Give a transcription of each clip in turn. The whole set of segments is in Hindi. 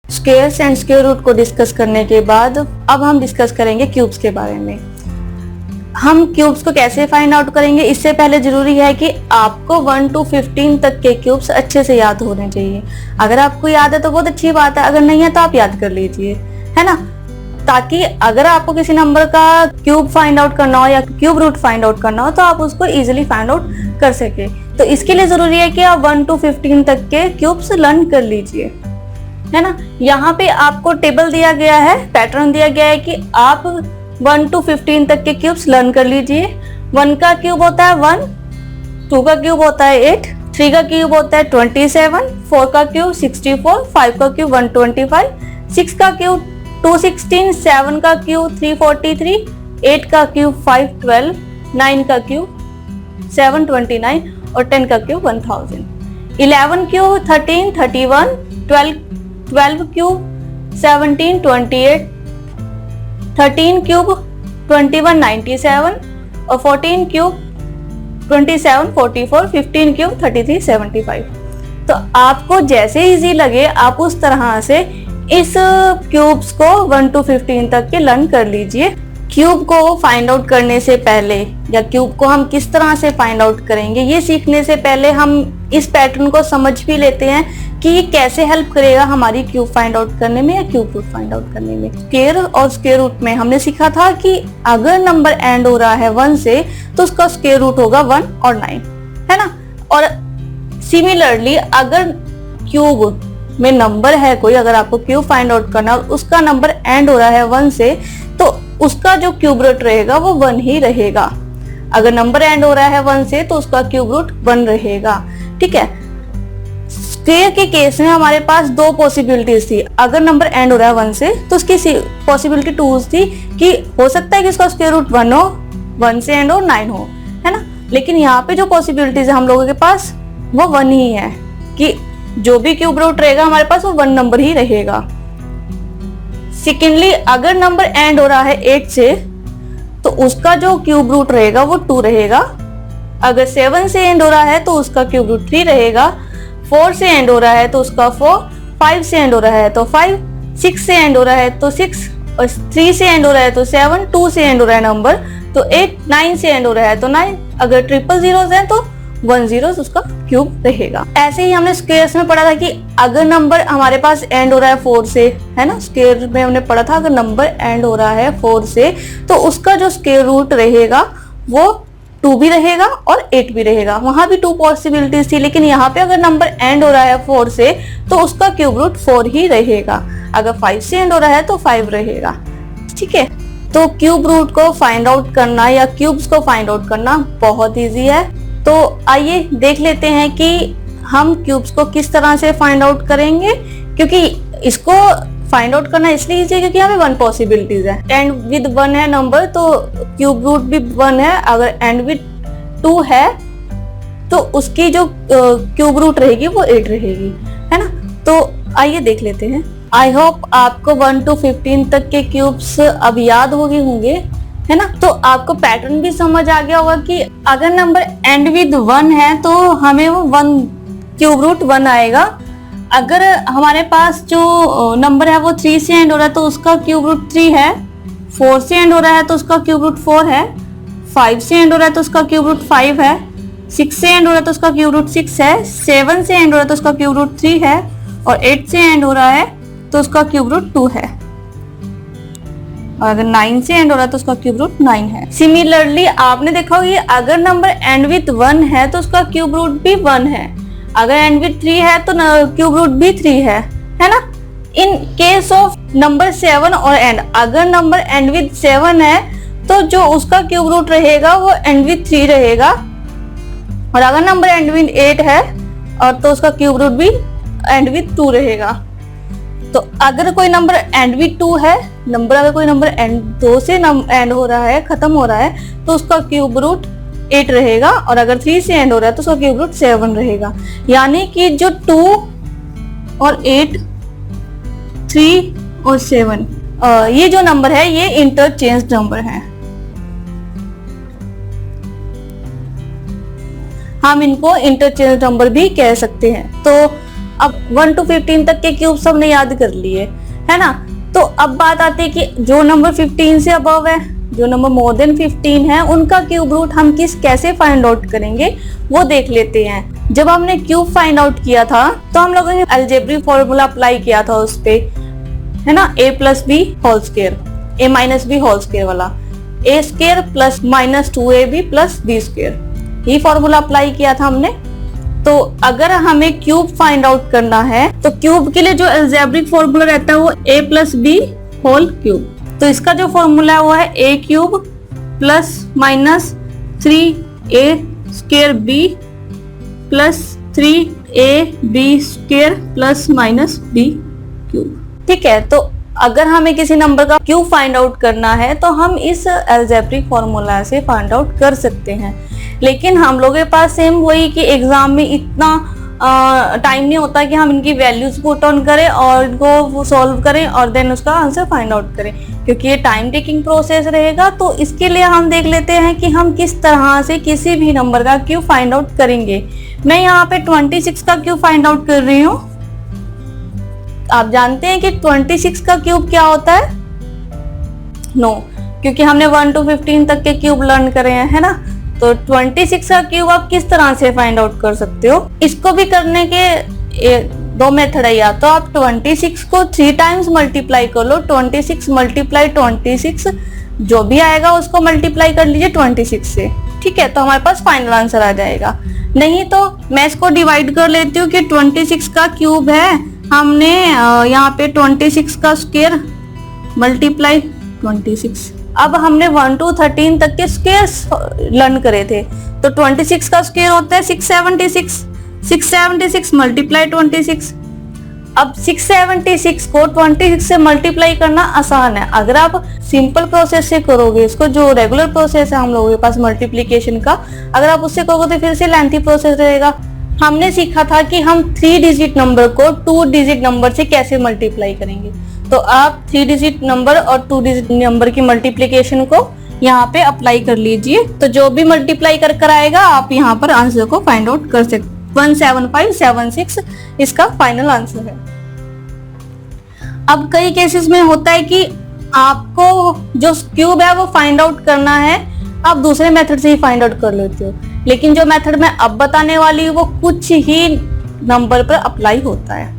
स्क्वायर्स एंड स्क्वायर रूट को डिस्कस करने के बाद अब हम डिस्कस करेंगे क्यूब्स के बारे में। हम क्यूब्स को कैसे फाइंड आउट करेंगे, इससे पहले जरूरी है कि आपको 1 to 15 तक के क्यूब्स अच्छे से याद होने चाहिए। अगर आपको याद है तो बहुत अच्छी बात है, अगर नहीं है तो आप याद कर लीजिए, है ना, ताकि अगर आपको किसी नंबर का क्यूब फाइंड आउट करना हो या क्यूब रूट फाइंड आउट करना हो तो आप उसको इजीली फाइंड आउट कर सके। तो इसके लिए जरूरी है कि आप 1 to 15 तक के क्यूब्स लर्न कर लीजिए, है ना। यहाँ पे आपको टेबल दिया गया है, पैटर्न दिया गया है कि आप 1 to 15 तक के क्यूब्स लर्न कर लीजिए। 1 का क्यूब होता है 1, 2 का क्यूब होता है 8, 3 का क्यूब होता है 27, 4 का क्यूब 64, 5 का क्यूब 125, 6 का क्यूब 216, 7 का क्यूब 343, 8 का क्यूब 512, 9 का क्यूब 729 और 10 का क्यूब 1000, 11 क्यूब 13 31, 12 क्यूब 17 28, 13 क्यूब 21 97 और 14 क्यूब 27 44, 15 क्यूब 33 75। तो आपको जैसे इजी लगे आप उस तरह से इस क्यूब्स को 1 to 15 तक के लर्न कर लीजिए। क्यूब को फाइंड आउट करने से पहले या क्यूब को हम किस तरह से फाइंड आउट करेंगे ये सीखने से पहले हम इस पैटर्न को समझ भी लेते हैं कि ये कैसे हेल्प करेगा हमारी क्यूब फाइंड आउट करने में या क्यूब रूट फाइंड आउट करने में। स्क्वायर और स्क्वायर रूट में हमने सीखा था कि अगर नंबर एंड हो रहा है 1 से तो उसका स्क्वायर रूट होगा 1 और 9, है ना। और सिमिलरली अगर क्यूब में नंबर है कोई, अगर आपको क्यूब फाइंड आउट करना उसका नंबर एंड हो रहा है 1 से तो उसका जो क्यूब रूट रहेगा वो 1 ही रहेगा। अगर नंबर एंड हो रहा है 1 से तो उसका क्यूब रूट 1 रहेगा, ठीक है। स्क्वायर के केस में हमारे पास दो पॉसिबिलिटीज थी। अगर नंबर एंड हो रहा है 1 से तो उसकी पॉसिबिलिटी 2 थी कि हो सकता है कि इसका स्क्वायर रूट 1 हो, 1 से एंड हो 9 हो, है ना। लेकिन यहाँ पे जो पॉसिबिलिटीज है हम लोगों के पास वो 1 ही है कि जो भी क्यूब रूट रहेगा हमारे पास वो 1 नंबर ही रहेगा। सेकेंडली अगर नंबर एंड हो रहा है 8 से तो उसका जो क्यूब रूट रहेगा वो 2 रहेगा। अगर 7 से एंड हो रहा है तो उसका क्यूब रूट 3 रहेगा। 4 से एंड हो रहा है तो उसका 4, 5 से एंड हो रहा है तो 5, 6 से एंड हो रहा है तो 6 और 3 से एंड हो रहा है तो 7, 2 से एंड हो रहा है नंबर तो 8, 9 से एंड हो रहा है तो 9। अगर ट्रिपल जीरोस है तो 1 zeros उसका क्यूब रहेगा। ऐसे ही हमने स्क्वायर्स में पढ़ा था कि अगर नंबर हमारे पास एंड हो रहा है 4 से, है ना, स्क्वायर में हमने पढ़ा था अगर नंबर एंड हो रहा है 4 से तो उसका जो स्क्वायर रूट रहेगा वो 2 भी रहेगा और 8 भी रहेगा। वहां भी 2 पॉसिबिलिटीज थी, लेकिन यहाँ पे अगर नंबर एंड हो रहा है 4 से तो उसका क्यूब रूट 4 ही रहेगा। अगर 5 से एंड हो रहा है तो 5 रहेगा, ठीक है। तो क्यूब रूट को फाइंड आउट करना या क्यूब्स को फाइंड आउट करना बहुत ईजी है। तो आइए देख लेते हैं कि हम क्यूब्स को किस तरह से फाइंड आउट करेंगे, क्योंकि इसको फाइंड आउट करना इसलिए इजी है क्योंकि यहाँ पे 1 पॉसिबिलिटीज है। एंड विद 1 है नंबर तो क्यूब रूट भी 1 है। अगर एंड विद 2 है तो उसकी जो क्यूब रूट रहेगी वो 8 रहेगी, है ना। तो आइए देख लेते हैं। आई होप आपको 1 to 15 तक के क्यूब्स अब याद हो गए होंगे, है ना। तो आपको पैटर्न भी समझ आ गया होगा कि अगर नंबर एंड विद 1 है तो हमें वो 1 क्यूब रूट 1 आएगा। अगर हमारे पास जो नंबर है वो 3 से एंड हो रहा है तो उसका क्यूब रूट 3 है। 4 से एंड हो रहा है तो उसका क्यूब रूट 4 है। 5 से एंड हो रहा है तो उसका क्यूब रूट 5 है। 6 से एंड हो रहा है तो उसका क्यूब रूट 6 है। 7 से एंड हो रहा है तो उसका क्यूब रूट 3 है और 8 से एंड हो रहा है तो उसका क्यूब रूट 2 है। और अगर 9 से एंड हो रहा है तो उसका क्यूब रूट 9 है। सिमिलरली आपने देखा होगा कि अगर नंबर एंड विथ 1 है तो उसका क्यूब रूट भी 1 है। अगर एंड विथ 3 है तो क्यूब रूट भी 3 है ना। इन केस ऑफ नंबर 7 और एंड, अगर नंबर एंड विथ 7 है तो जो उसका क्यूब रूट रहेगा वो एंड विथ 3 रहेगा। और अगर नंबर एंड विथ 8 है और तो उसका क्यूब रूट भी एंड विथ 2 रहेगा। तो अगर कोई नंबर एंड विथ 2 है, अगर कोई नंबर एंड 2 से एंड हो रहा है, खत्म हो रहा है तो उसका क्यूब रूट 8 रहेगा। और अगर 3 से एंड हो रहा है तो उसका क्यूब रूट 7 रहेगा। यानी कि जो 2 और 8, 3 और 7 ये जो नंबर है ये इंटरचेंज नंबर है। हम इनको इंटरचेंज नंबर भी कह सकते हैं। तो अब 1 to 15 तक के क्यूब्स हमने याद कर लिए, है ना। तो अब बात आती है कि जो नंबर 15 से अबव है, जो नंबर मोर देन 15 है, उनका क्यूब रूट हम कैसे फाइंड आउट करेंगे वो देख लेते हैं। जब हमने क्यूब फाइंड आउट किया था तो हम लोगों ने अलजेब्रिक फॉर्मूला अप्लाई किया था उस पे, है ना, a plus B whole square, a minus B whole square वाला, a square plus minus 2ab plus b square, ये फॉर्मूला अप्लाई किया था हमने। तो अगर हमें क्यूब फाइंड आउट करना है तो क्यूब के लिए जो अलजेब्रिक फॉर्मूला रहता है वो a plus B whole cube, तो इसका जो फॉर्मूला है वो है a cube plus minus 3a square b plus 3ab square plus minus b cube. ठीक है, तो अगर हमें किसी नंबर का क्यूब फाइंड आउट करना है तो हम इस अलजेब्रिक फॉर्मूला से फाइंड आउट कर सकते हैं। लेकिन हम लोगों के पास सेम वही कि एग्जाम में इतना टाइम नहीं होता कि हम इनकी वैल्यूज पुट ऑन करें और इनको सॉल्व करें और देन उसका आंसर फाइंड आउट करें, क्योंकि ये टाइम टेकिंग प्रोसेस रहेगा। तो इसके लिए हम देख लेते हैं कि हम किस तरह से किसी भी नंबर का क्यूब फाइंड आउट करेंगे। मैं यहाँ पे 26 का क्यूब फाइंड आउट कर रही हूँ। आप जानते हैं कि 26 का क्यूब क्या होता है? नो, क्योंकि हमने 1 to 15 तक के क्यूब लर्न करे हैं, है ना। तो 26 का क्यूब आप किस तरह से फाइंड आउट कर सकते हो? इसको भी करने के दो मेथड है। या तो आप 26 को 3 टाइम्स मल्टीप्लाई कर लो, 26 मल्टीप्लाई 26, जो भी आएगा उसको मल्टीप्लाई कर लीजिए 26 से, ठीक है, तो हमारे पास फाइनल आंसर आ जाएगा। नहीं तो मैं इसको डिवाइड कर लेती हूँ कि 26 का क्यूब है, हमने यहाँ पे 26 का स्क्वायर मल्टीप्लाई 26। अब हमने 1 to 13 तक के स्क्वायर लर्न करे थे, तो 26 का स्क्वायर होता है 676, 676 मल्टीप्लाई 26। अब 676 को 26 से मल्टीप्लाई करना आसान है। अगर आप सिंपल प्रोसेस से करोगे, इसको जो रेगुलर प्रोसेस है हम लोगों के पास मल्टीप्लिकेशन का, अगर आप उससे करोगे तो फिर से लेंथी प्रोसेस रहेगा। हमने सीखा था कि हम 3 डिजिट नंबर को 2 डिजिट नंबर से कैसे मल्टीप्लाई करेंगे। तो आप 3 डिजिट नंबर और 2 डिजिट नंबर की मल्टीप्लिकेशन को यहाँ पे अप्लाई कर लीजिए, तो जो भी मल्टीप्लाई कर आएगा आप यहाँ पर आंसर को फाइंड आउट कर सकते। 17576 इसका फाइनल आंसर है। अब कई केसेस में होता है कि आपको जो क्यूब है वो फाइंड आउट करना है, आप दूसरे मेथड से ही फाइंड आउट कर लेते हो, लेकिन जो मेथड मैं अब बताने वाली हूँ वो कुछ ही नंबर पर अप्लाई होता है।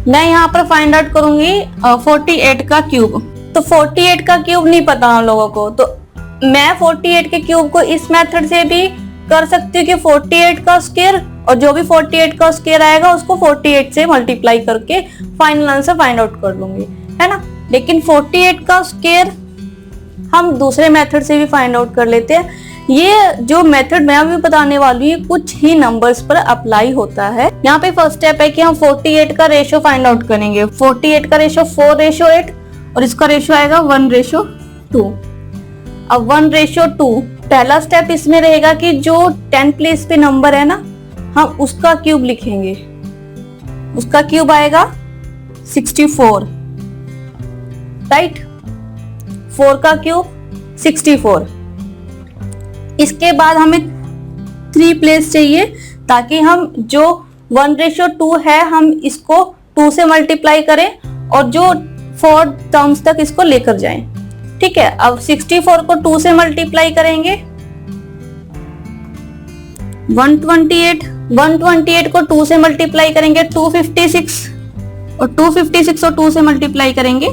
मैं यहाँ पर फाइंड आउट करूंगी 48 का क्यूब। तो 48 का क्यूब नहीं पता हम लोगों को, तो मैं 48 के क्यूब को इस मेथड से भी कर सकती हूँ कि 48 का स्क्वायर, और जो भी 48 का स्क्वायर आएगा उसको 48 से मल्टीप्लाई करके फाइनल आंसर फाइंड आउट कर लूंगी, है ना। लेकिन 48 का स्क्वायर हम दूसरे मेथड से भी फाइंड आउट कर लेते हैं। ये जो मेथड मैं अभी बताने वाली हूँ कुछ ही नंबर्स पर अप्लाई होता है। यहाँ पे फर्स्ट स्टेप है कि हम 48 का रेशियो फाइंड आउट करेंगे। 48 का रेशियो 4:8 और इसका रेशियो आएगा 1:2। अब 1:2 पहला स्टेप इसमें रहेगा कि जो 10 प्लेस पे नंबर है ना, हम उसका क्यूब लिखेंगे। उसका क्यूब आएगा 64, राइट। 4 का क्यूब 64। इसके बाद हमें 3 प्लेस चाहिए ताकि हम जो 1:2 है हम इसको 2 से मल्टीप्लाई करें और जो 4 टर्म्स तक इसको लेकर जाएं, ठीक है। अब 64 को 2 से मल्टीप्लाई करेंगे 128 को 2 से मल्टीप्लाई करेंगे 256 और 256 को 2 से मल्टीप्लाई करेंगे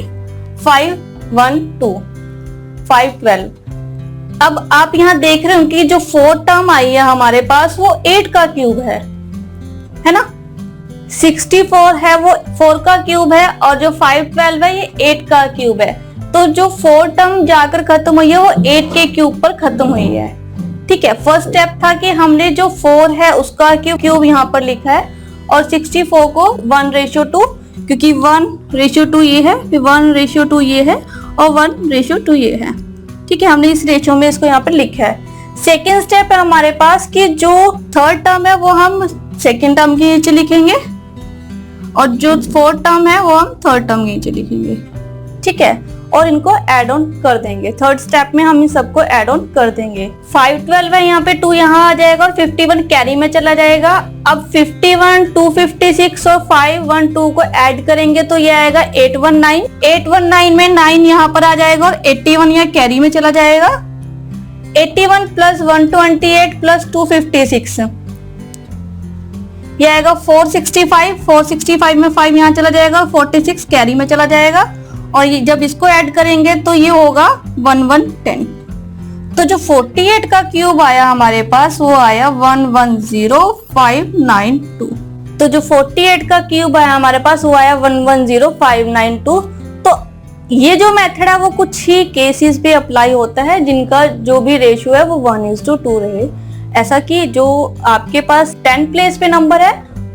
512। अब आप यहाँ देख रहे हो कि जो 4 टर्म आई है हमारे पास वो 8 का क्यूब है ना। 64 है वो 4 का क्यूब है और जो 512 है ये 8 का क्यूब है। तो जो 4 टर्म जाकर खत्म हुई है वो 8 के क्यूब पर खत्म हुई है, ठीक है। फर्स्ट स्टेप था कि हमने जो 4 है उसका क्यूब यहाँ पर लिखा है और 64 को 1:2, क्योंकि 1:2 ये है, फिर 1:2 ये है और 1:2 ये है, ठीक है। हमने इस रेशियो में इसको यहाँ पर लिखा है। सेकेंड स्टेप है हमारे पास कि जो 3rd टर्म है वो हम 2nd टर्म के नीचे लिखेंगे और जो 4th टर्म है वो हम 3rd टर्म के नीचे लिखेंगे, ठीक है। और इनको ऐड ऑन कर देंगे। थर्ड स्टेप में हम इन सबको ऐड ऑन कर देंगे। 5 12 है, यहाँ पे 2 यहाँ आ जाएगा और 51 कैरी में चला जाएगा। अब 51 256 और 5 1 2 को ऐड करेंगे तो ये आएगा 819। 819 में 9 यहाँ पर आ जाएगा और 81 यहाँ कैरी में चला जाएगा। 81 प्लस 128 प्लस 256 ये आएगा 465। 465 में 5 यहाँ चला जाएगा, 46 कैरी में चला जाएगा और ये जब इसको ऐड करेंगे तो ये होगा 1110। तो जो 48 का क्यूब आया हमारे पास वो आया 110592। तो जो 48 का क्यूब आया हमारे पास वो आया 110592। तो ये जो मेथड है वो कुछ ही केसेस पे अप्लाई होता है जिनका जो भी रेशियो है वो 1:2 रहे। ऐसा कि जो आपके पास 10 प्लेस पे नंबर है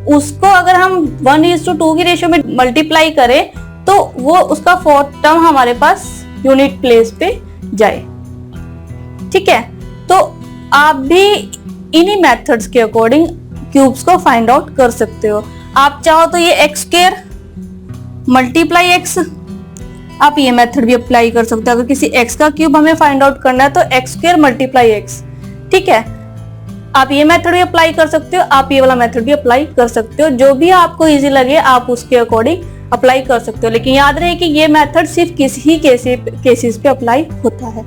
उसको अगर हम 1:2 की रेशियो में मल्टीप्लाई करें तो वो उसका 4th टर्म हमारे पास यूनिट प्लेस पे जाए। ठीक है, तो आप भी इन्हीं मेथड्स के अकॉर्डिंग क्यूब्स को फाइंड आउट कर सकते हो। आप चाहो तो ये x स्क्वायर मल्टीप्लाई x, आप ये मेथड भी अप्लाई कर सकते हो। अगर किसी x का क्यूब हमें फाइंड आउट करना है तो x स्क्वायर मल्टीप्लाई x। ठीक है, आप ये मेथड भी अप्लाई कर सकते हो, आप ये वाला मेथड भी अप्लाई कर सकते हो। जो भी आपको इजी लगे आप उसके अकॉर्डिंग अप्लाई कर सकते हो। लेकिन याद रहे कि ये मेथड सिर्फ किसी ही केसेस पे अप्लाई होता है।